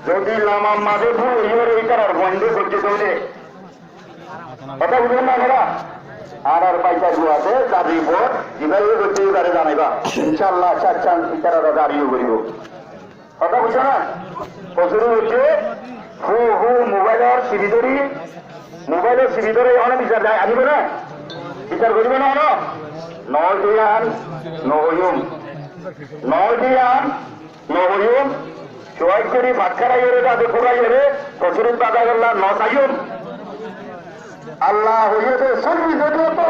যদি লামার মাঝে ভুল এই তার বন্ধ করতে চলে কথা বুঝলেন না ওরা আর পয়সা আছে চাকরি ভোট যেভাবে করতে এবারে জানাইবা ইনশাল্লাহ চার চান ইতারা দাঁড়িয়ে করিব কথা বুঝছো না প্রচুর হচ্ছে হু হু মোবাইলের সিবি ধরে অনেক বিচার যায় আনিব না বিচার করিব না অন নয় দিয়ান নহয়ুম চয় করি বাচ্চারা এরে তাদের খোরাই এরে প্রচুরিত বাধা গেল নয়ুম আল্লাহ হইতে সর্বি যদিও তো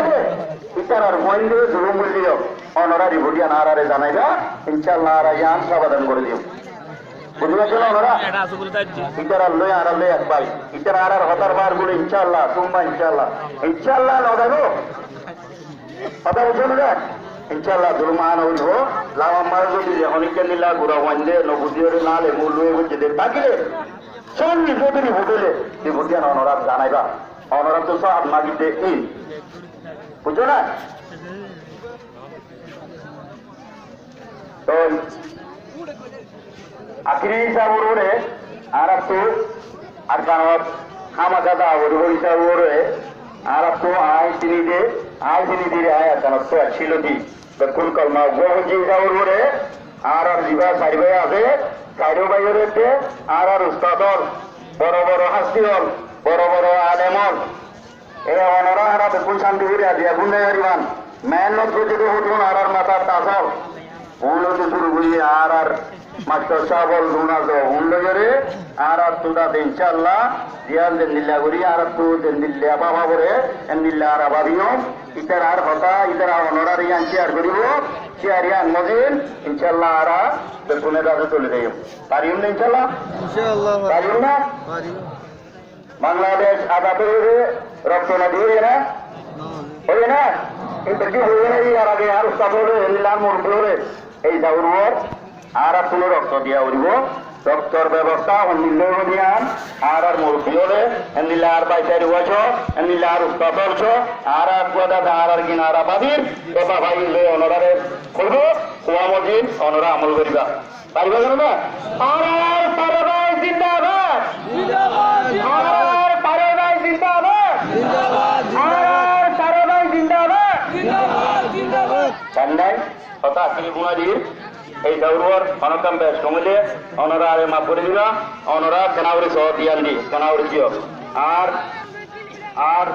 ইতারার মহিন্দে জুলুমূল্য অনরারি ভুটিয়া নারারে জানাইবা ইনশাল্লাহ আর ইয়ান সমাধান করে দিও বুঝতে পারছো না ওনারা ইতারার লই আর লই এক ভাই ইতারা আর হতার বার বলে ইনশাল্লাহ তোমরা ইনশাল্লাহ নদাগো কথা বুঝছো না ইনশাল্লাহ জুলমান হইব লামার যদি অনেকে নিলা গুড়া ওয়ান্দে নবুদিওরে নালে মূল হয়ে হচ্ছে থাকিলে সর্বি যদি হোটেলে এই ভুটিয়া অনরার জানাইবা অনরা তো সব মাগিতে এই বুঝছো না তো আখিরি হিসাব ওরে আর তো আর কারণ খামাকাদা ওর হিসাব ওরে আর তো আয় চিনি দিয়ে আয় কেন তো ছিল দি কুল কলমা গহজি হিসাব ওরে আর জিবা সাইবে আছে কাইরো বাইরে আর উস্তাদর বড় বড় হাস্তি হল বড় বড় আলেমল এ অনরা হারা বেকুল শান্তি করে আজি গুন্ডে হারিবান মেহনত যদি হতুন আর মাথার তাসল উন্নতি শুরু করি আর মাস্টার সাবল দুনাজ উন্নয়রে আর তুদা ইনশাআল্লাহ দিয়াল দেন দিল্লা করি আর তু দেন দিল্লা বাবা করে এন দিল্লা আর আবাদিও ইতার আর হতা ইতার অনরা রিয়ান শেয়ার করিব শেয়ার ইয়ান মজিন ইনশাআল্লাহ আর বেকুনে দাদু চলে যাইব পারিম না ইনশাআল্লাহ পারিম না বাংলাদেশ আজাদের রক্ত নদী হয়ে না কিন্তু কি হয়ে না আর আগে আর উস্তাদ এলাম মুরব্বী এই দাউর আর তুলে রক্ত দিয়া উড়ব রক্তর ব্যবস্থা নির্ণয় দিয়ান আর মুরব্বী হলে এনিলে আর পাইসারি হয়েছ এনিলে আর উস্তাদ হলছ আর কথা আর কিনারা বাদির এবার ভাই অনরারে করবো কুয়া মজিদ অনরা আমল করিবা পারিবা কেন না আর পারে ভাই জিন্দাবাদ চেন্নাই কথা আশি গুণাদির এই দৌড়র অনকাম বেশ কমিলে অনরা আরে মাফ করে দিবা অনরা কেনাউরি সহ দিয়ান দি কেনাউরি দিও আর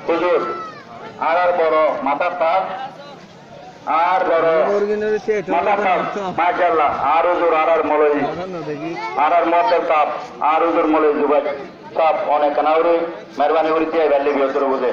হুজুর আর বড় মাথার তাপ আর বড় মাথার তাপ মাশাআল্লাহ আর হুজুর আর মলই আর মতের তাপ আর হুজুর মলই জুবাই সব অনেক কেনাউরি মেহরবানি করে দিয়ে গেলে বিয়তর বুঝে